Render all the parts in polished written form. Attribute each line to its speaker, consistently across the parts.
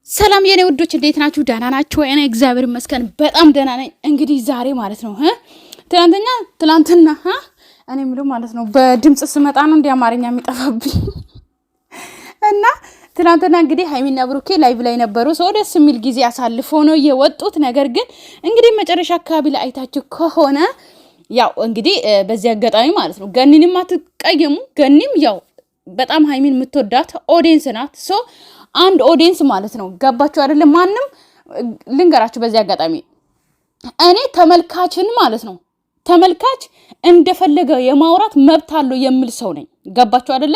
Speaker 1: ሰላም የኔ ውዶች እንዴት ናችሁ? ደህና ናችሁ? እኔ እግዚአብሔር ይመስገን በጣም ደህና ነኝ። እንግዲህ ዛሬ ማለት ነው ትላንትና እኔ ምለው ማለት ነው በድምጽ ስመጣ ነው እንደ አማርኛ የሚጠፋብኝ እና ትላንትና እንግዲህ ሃይሚና ብሩኬ ላይቭ ላይ ነበሩ። ሰው ደስ የሚል ጊዜ አሳልፎ ነው የወጡት። ነገር ግን እንግዲህ መጨረሻ አካባቢ ላይ አይታችሁ ከሆነ ያው እንግዲህ በዚህ አጋጣሚ ማለት ነው ገኒንም አትቀየሙ። ገኒም ያው በጣም ሃይሚን የምትወዳት ኦዲየንስ ናት። ሶ አንድ ኦዲየንስ ማለት ነው ገባችሁ አይደለ? ማንም ልንገራችሁ በዚህ አጋጣሚ እኔ ተመልካችን ማለት ነው ተመልካች እንደፈለገ የማውራት መብት አለው የሚል ሰው ነኝ። ገባችሁ አይደለ?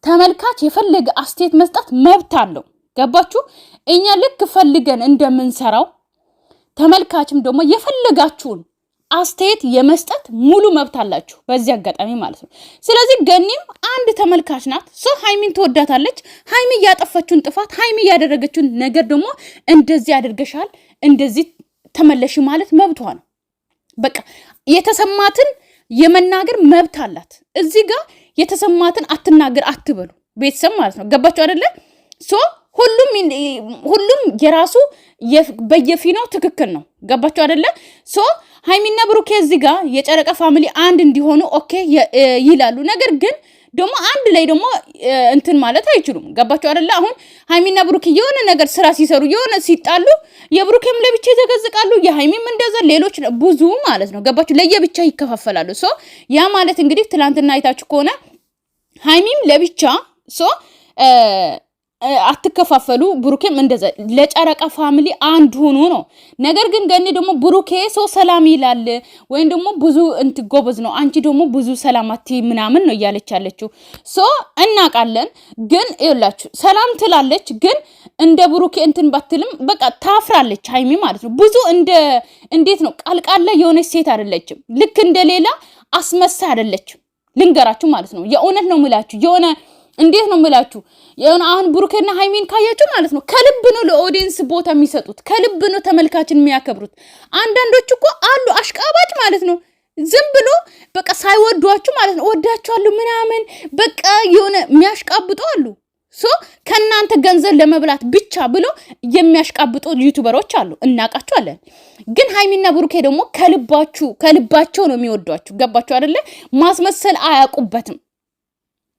Speaker 1: ተመልካች የፈለገ አስተያየት መስጠት መብት አለው። ገባችሁ? እኛ ልክ ፈልገን እንደምንሰራው ተመልካችም ደግሞ የፈለጋችሁን አስተያየት የመስጠት ሙሉ መብት አላችሁ በዚህ አጋጣሚ ማለት ነው። ስለዚህ ገኒም አንድ ተመልካች ናት። ሰው ሃይሚን ትወዳታለች። ሃይሚ ያጠፋችውን ጥፋት ሃይሚ ያደረገችውን ነገር ደግሞ እንደዚህ አድርገሻል እንደዚህ ተመለሽ ማለት መብቷ ነው። በቃ የተሰማትን የመናገር መብት አላት። እዚህ ጋር የተሰማትን አትናገር አትበሉ ቤተሰብ ማለት ነው። ገባችሁ አይደለ? ሶ ሁሉም የራሱ በየፊናው ትክክል ነው። ገባችሁ አይደለ? ሶ ሃይሚና ብሩኬ እዚህ ጋር የጨረቃ ፋሚሊ አንድ እንዲሆኑ ኦኬ ይላሉ። ነገር ግን ደግሞ አንድ ላይ ደግሞ እንትን ማለት አይችሉም። ገባችሁ አይደለ? አሁን ሃይሚና ብሩኬ የሆነ ነገር ስራ ሲሰሩ የሆነ ሲጣሉ የብሩኬም ለብቻ ይዘገዝቃሉ፣ የሃይሚም እንደዛ ሌሎች ብዙ ማለት ነው። ገባችሁ? ለየብቻ ይከፋፈላሉ። ሶ ያ ማለት እንግዲህ ትላንትና አይታችሁ ከሆነ ሃይሚም ለብቻ ሶ አትከፋፈሉ፣ ብሩኬም እንደዛ ለጨረቃ ፋሚሊ አንድ ሆኖ ነው። ነገር ግን ገኒ ደግሞ ብሩኬ ሰው ሰላም ይላል ወይም ደግሞ ብዙ ጎበዝ ነው፣ አንቺ ደግሞ ብዙ ሰላማቲ ምናምን ነው እያለች ያለችው። ሶ እናውቃለን። ግን ይኸውላችሁ ሰላም ትላለች፣ ግን እንደ ብሩኬ እንትን ባትልም በቃ ታፍራለች ሃይሚ ማለት ነው። ብዙ እንዴት ነው ቃልቃላ የሆነች ሴት አይደለችም። ልክ እንደሌላ አስመሳይ አይደለችም። ልንገራችሁ ማለት ነው። የእውነት ነው የምላችሁ የሆነ እንዴት ነው የምላችሁ የሆነ አሁን ብሩኬና ሃይሚን ካያችሁ ማለት ነው ከልብ ነው ለኦዲየንስ ቦታ የሚሰጡት፣ ከልብ ነው ተመልካችን የሚያከብሩት። አንዳንዶች እኮ አሉ አሽቃባጭ ማለት ነው ዝም ብሎ በቃ ሳይወዷችሁ ማለት ነው ወዳችኋለሁ ምናምን በቃ የሆነ የሚያሽቃብጡ አሉ። ሶ ከናንተ ገንዘብ ለመብላት ብቻ ብሎ የሚያሽቃብጡ ዩቲዩበሮች አሉ፣ እናውቃቸዋለን። ግን ሃይሚና ብሩኬ ደግሞ ከልባቸው ነው የሚወዷችሁ። ገባችሁ አይደለ? ማስመሰል አያውቁበትም።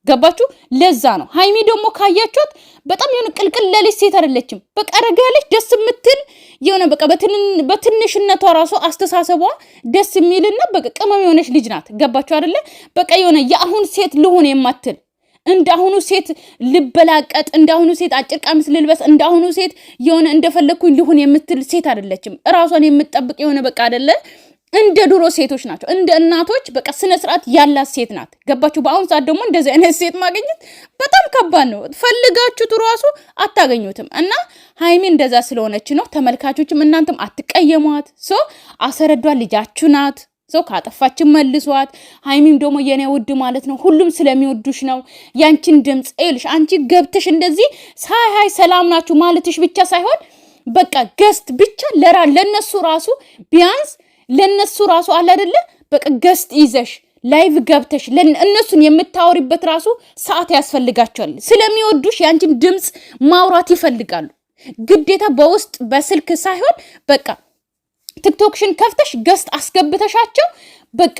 Speaker 1: ገባችሁ? ለዛ ነው ሃይሚ ደግሞ ካያችሁት በጣም የሆነ ቅልቅል ለልጅ ሴት አይደለችም። በቃ ረጋ ያለች ደስ የምትል የሆነ በቃ በትንሽነቷ ራሱ አስተሳሰቧ ደስ የሚልና በቃ ቅመም የሆነች ልጅ ናት። ገባችሁ አይደለ? በቃ የሆነ የአሁን ሴት ልሆን የማትል እንዳሁኑ ሴት ልበላቀጥ እንዳሁኑ ሴት አጭር ቀሚስ ልልበስ እንዳሁኑ ሴት የሆነ እንደፈለኩኝ ልሆን የምትል ሴት አይደለችም። ራሷን የምትጠብቅ የሆነ በቃ አይደለ እንደ ድሮ ሴቶች ናቸው። እንደ እናቶች በቃ ስነ ስርዓት ያላት ሴት ናት። ገባችሁ? በአሁን ሰዓት ደግሞ እንደዚህ አይነት ሴት ማግኘት በጣም ከባድ ነው። ፈልጋችሁት ራሱ አታገኙትም። እና ሃይሚ እንደዛ ስለሆነች ነው። ተመልካቾችም እናንተም አትቀየሟት። ሶ አሰረዷ ልጃችሁ ናት። ሶ ካጠፋችን መልሷት። ሃይሚም ደግሞ የኔ ውድ ማለት ነው ሁሉም ስለሚወዱሽ ነው። ያንቺን ድምጽ ኤልሽ አንቺ ገብተሽ እንደዚህ ሃይ ሰላም ናችሁ ማለትሽ ብቻ ሳይሆን በቃ ገስት ብቻ ለነሱ ራሱ ቢያንስ ለነሱ ራሱ አለ አይደለ በቃ ገስት ይዘሽ ላይቭ ገብተሽ እነሱን የምታወሪበት ራሱ ሰዓት ያስፈልጋቸዋል። ስለሚወዱሽ ያንቺን ድምጽ ማውራት ይፈልጋሉ። ግዴታ በውስጥ በስልክ ሳይሆን በቃ ቲክቶክሽን ከፍተሽ ገስት አስገብተሻቸው በቃ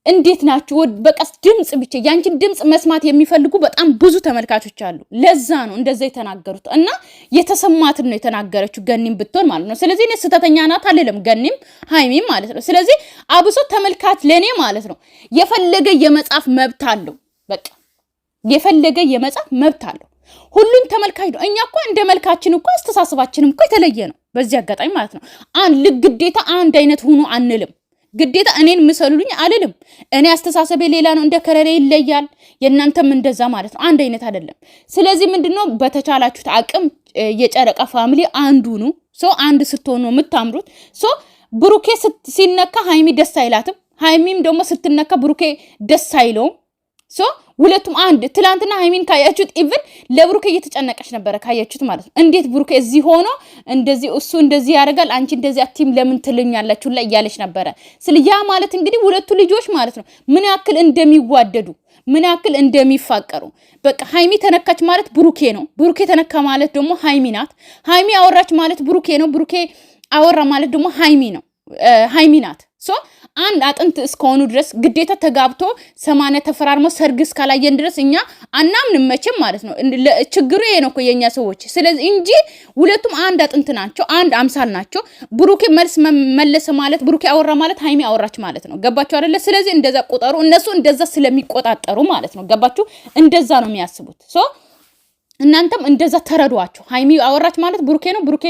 Speaker 1: እንዴት ናችሁ በቃ ድምጽ ብቻ ያንቺን ድምጽ መስማት የሚፈልጉ በጣም ብዙ ተመልካቾች አሉ። ለዛ ነው እንደዛ የተናገሩት እና የተሰማትን ነው የተናገረችው ገኒም ብትሆን ማለት ነው። ስለዚህ እኔ ስህተተኛ ናት አልልም ገኒም ሃይሚም ማለት ነው። ስለዚህ አብሶ ተመልካች ለኔ ማለት ነው የፈለገ የመጻፍ መብት አለው። በቃ የፈለገ የመጻፍ መብት አለው። ሁሉም ተመልካች ነው። እኛ እኮ እንደ መልካችን እኮ አስተሳሰባችንም እኮ የተለየ ነው። በዚህ አጋጣሚ ማለት ነው ግዴታ አንድ አይነት ሆኖ አንልም። ግዴታ እኔን ምሰሉልኝ አልልም። እኔ አስተሳሰቤ ሌላ ነው፣ እንደ ከረሬ ይለያል። የእናንተም እንደዛ ማለት ነው፣ አንድ አይነት አይደለም። ስለዚህ ምንድነው በተቻላችሁት አቅም የጨረቃ ፋሚሊ አንዱ ነው። ሶ አንድ ስትሆኑ ነው የምታምሩት። ሶ ብሩኬ ሲነካ ሃይሚ ደስ አይላትም፣ ሃይሚም ደግሞ ስትነካ ብሩኬ ደስ አይለውም። ሶ ሁለቱም አንድ። ትላንትና ሃይሚን ካያችሁት ኢቭን ለብሩኬ እየተጨነቀች ነበረ ካያችሁት ማለት ነው። እንዴት ብሩኬ እዚህ ሆኖ እንደዚህ እሱ እንደዚህ ያደርጋል አንቺ እንደዚህ አትይም ለምን ትልኛላችሁ ላይ እያለች ነበረ። ስለያ ማለት እንግዲህ ሁለቱ ልጆች ማለት ነው ምን ያክል እንደሚዋደዱ ምን ያክል እንደሚፋቀሩ በቃ ሃይሚ ተነካች ማለት ብሩኬ ነው። ብሩኬ ተነካ ማለት ደግሞ ሃይሚ ናት። ሃይሚ አወራች ማለት ብሩኬ ነው። ብሩኬ አወራ ማለት ደግሞ ሃይሚ ናት። ሶ አንድ አጥንት እስከሆኑ ድረስ ግዴታ ተጋብቶ 80 ተፈራርሞ ሰርግ እስካላየን ድረስ እኛ አናምንም መቼም ማለት ነው። ችግሩ ይሄ ነው እኮ የኛ ሰዎች። ስለዚህ እንጂ ሁለቱም አንድ አጥንት ናቸው፣ አንድ አምሳል ናቸው። ብሩኬ መልስ መለሰ ማለት ብሩኬ አወራ ማለት ሃይሚ አወራች ማለት ነው። ገባችሁ አይደለ? ስለዚህ እንደዛ ቆጠሩ። እነሱ እንደዛ ስለሚቆጣጠሩ ማለት ነው። ገባችሁ? እንደዛ ነው የሚያስቡት። ሶ እናንተም እንደዛ ተረዷቸው። ሃይሚ አወራች ማለት ብሩኬ ነው፣ ብሩኬ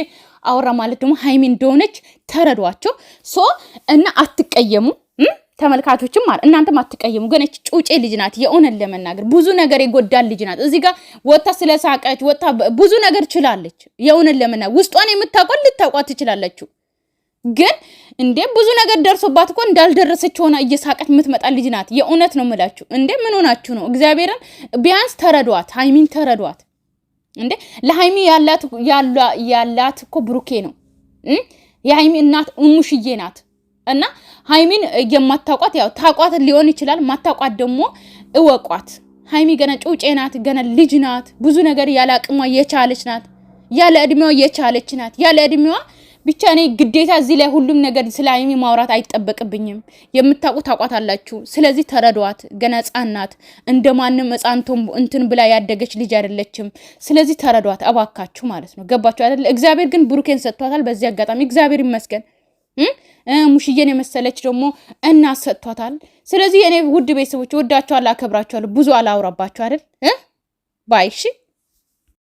Speaker 1: አወራ ማለት ደግሞ ሃይሚ እንደሆነች ተረዷቸው። ሶ እና አትቀየሙ ተመልካቾችም ማለት እናንተም አትቀየሙ። ግን እቺ ጩጬ ልጅ ናት። የሆነን ለመናገር ብዙ ነገር የጎዳል ልጅ ናት። እዚህ ጋር ወጣ ስለሳቀች ወጣ ብዙ ነገር ችላለች። የሆነን ለመናገር ውስጧን የምታውቀው ልታውቋት ትችላላችሁ። ግን እንዴ ብዙ ነገር ደርሶባት እኮ እንዳልደረሰች ሆና እየሳቀች የምትመጣ ልጅ ናት። የእውነት ነው የምላችሁ። እንዴ ምን ሆናችሁ ነው? እግዚአብሔርን ቢያንስ ተረዷት፣ ሃይሚን ተረዷት። እንዴ ለሃይሚ ያላት እኮ ብሩኬ ነው። የሃይሚ እናት ሙሽዬ ናት። እና ሃይሚን የማታውቋት ያው ታውቋት ሊሆን ይችላል። ማታውቋት ደግሞ እወቋት። ሃይሚ ገና ጩጬ ናት፣ ገና ልጅ ናት። ብዙ ነገር ያለ አቅሟ የቻለች ናት። ያለ እድሜዋ የቻለች ናት። ያለ እድሜዋ ብቻ እኔ ግዴታ እዚህ ላይ ሁሉም ነገር ስለ ሃይሚ ማውራት አይጠበቅብኝም። የምታውቁ ታውቋታላችሁ። ስለዚህ ተረዷት። ገና ህፃን ናት። እንደማንም ህፃንቶም እንትን ብላ ያደገች ልጅ አይደለችም። ስለዚህ ተረዷት እባካችሁ ማለት ነው። ገባችሁ አይደል? እግዚአብሔር ግን ብሩኬን ሰጥቷታል። በዚህ አጋጣሚ እግዚአብሔር ይመስገን። ሙሽዬን የመሰለች ደግሞ እናት ሰጥቷታል። ስለዚህ እኔ ውድ ቤተሰቦች ወዳችኋለሁ፣ አከብራችኋለሁ። ብዙ አላውራባችሁ አይደል ባይ እሺ